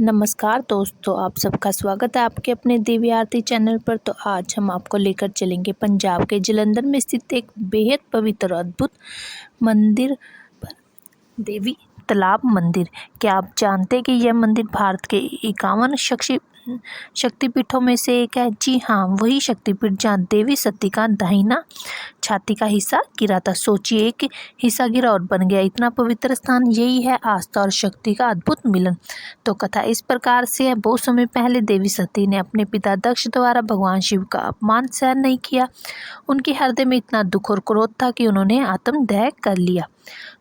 नमस्कार दोस्तों, आप सबका स्वागत है आपके अपने देवी आरती चैनल पर। तो आज हम आपको लेकर चलेंगे पंजाब के जलंधर में स्थित एक बेहद पवित्र और अद्भुत मंदिर पर, देवी तालाब मंदिर। क्या आप जानते हैं कि यह मंदिर भारत के 51 शक्तिपीठों में से एक है? जी हाँ, वही शक्तिपीठ जहाँ देवी सती का दाहिना छाती का हिस्सा गिरा था। सोचिए, एक हिस्सा गिरा और बन गया इतना पवित्र स्थान। यही है आस्था और शक्ति का अद्भुत मिलन। तो कथा इस प्रकार से है। बहुत समय पहले देवी सती ने अपने पिता दक्ष द्वारा भगवान शिव का अपमान सहन नहीं किया। उनके हृदय में इतना दुख और क्रोध था कि उन्होंने आत्मदाह कर लिया।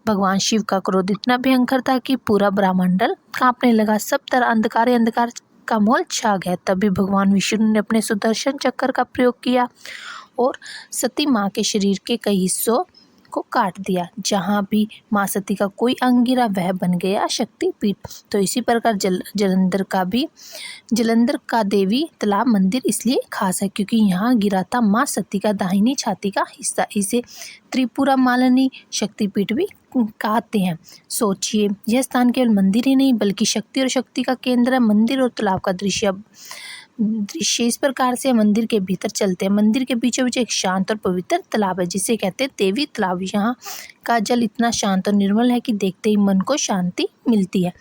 भगवान शिव का क्रोध इतना भयंकर था कि पूरा ब्रह्मांड कांपने लगा। सब तरह अंधकार ही अंधकार का माहौल छा गया। तभी भगवान विष्णु ने अपने सुदर्शन चक्र का प्रयोग किया और सती माँ के शरीर के कई हिस्सों को काट दिया। जहाँ भी माँ सती का कोई अंग गिरा वह बन गया शक्तिपीठ। तो इसी प्रकार जलंधर का देवी तालाब मंदिर इसलिए खास है क्योंकि यहाँ गिरा था माँ सती का दाहिनी छाती का हिस्सा। इसे त्रिपुरा मालिनी शक्तिपीठ भी कहते हैं। सोचिए, यह स्थान केवल मंदिर ही नहीं बल्कि शक्ति और शक्ति का केंद्र है। मंदिर और तालाब का दृश्य इस प्रकार से मंदिर के भीतर चलते हैं। मंदिर के बीचों बीच एक शांत और पवित्र तालाब है जिसे कहते हैं देवी तालाब। यहाँ का जल इतना शांत और निर्मल है कि देखते ही मन को शांति मिलती है।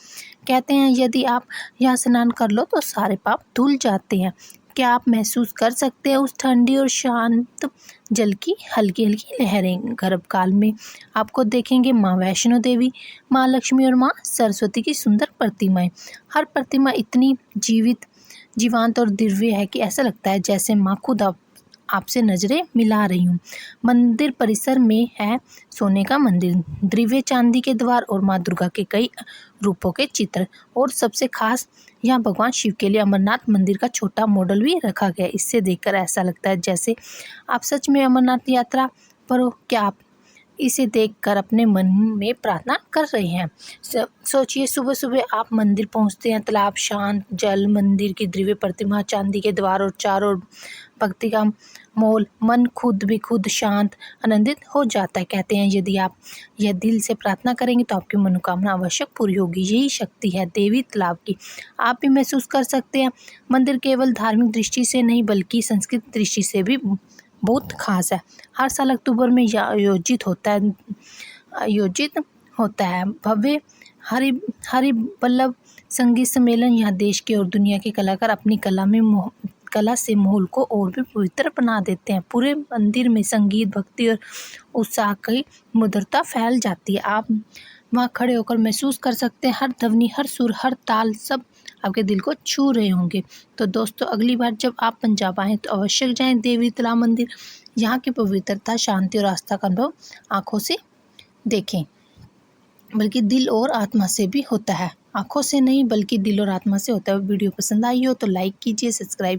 कहते हैं यदि आप यहाँ स्नान कर लो तो सारे पाप धुल जाते हैं। क्या आप महसूस कर सकते हैं उस ठंडी और शांत जल की हल्की हल्की लहरें? गर्भकाल में आपको देखेंगे माँ वैष्णो देवी, माँ लक्ष्मी और माँ सरस्वती की सुंदर प्रतिमाएं। हर प्रतिमा इतनी जीवंत और दिव्य है कि ऐसा लगता है जैसे माँ खुद आपसे नजरें मिला रही हूँ। मंदिर परिसर में है सोने का मंदिर, दिव्य चांदी के द्वार और माँ दुर्गा के कई रूपों के चित्र। और सबसे खास, यहाँ भगवान शिव के लिए अमरनाथ मंदिर का छोटा मॉडल भी रखा गया है। इससे देखकर ऐसा लगता है जैसे आप सच में अमरनाथ यात्रा पर हो। क्या आप इसे देखकर अपने मन में प्रार्थना कर रहे हैं? सोचिए, सुबह सुबह आप मंदिर पहुंचते हैं। तालाब, शांत जल, मंदिर की दिव्य प्रतिमा, चांदी के द्वार और चारों ओर भक्ति का माहौल। मन खुद शांत, आनंदित हो जाता है। कहते हैं यदि आप यह दिल से प्रार्थना करेंगे तो आपकी मनोकामना अवश्य पूरी होगी। यही शक्ति है देवी तालाब की। आप भी महसूस कर सकते हैं। मंदिर केवल धार्मिक दृष्टि से नहीं बल्कि सांस्कृतिक दृष्टि से भी बहुत खास है। हर साल अक्टूबर में आयोजित होता है भव्य हरि वल्लभ संगीत सम्मेलन। यहाँ देश के और दुनिया के कलाकार अपनी कला से माहौल को और भी पवित्र बना देते हैं। पूरे मंदिर में संगीत, भक्ति और उत्साह की मधुरता फैल जाती है। आप वहाँ खड़े होकर महसूस कर सकते हैं हर ध्वनि, हर सुर, हर ताल सब आपके दिल को छू रहे होंगे। तो दोस्तों, अगली बार जब आप पंजाब आएँ तो अवश्य जाएं देवी तालाब मंदिर। यहाँ की पवित्रता, शांति और आस्था का अनुभव आँखों से देखें बल्कि दिल और आत्मा से भी होता है। आँखों से नहीं बल्कि दिल और आत्मा से होता है। वीडियो पसंद आई हो तो लाइक कीजिए, सब्सक्राइब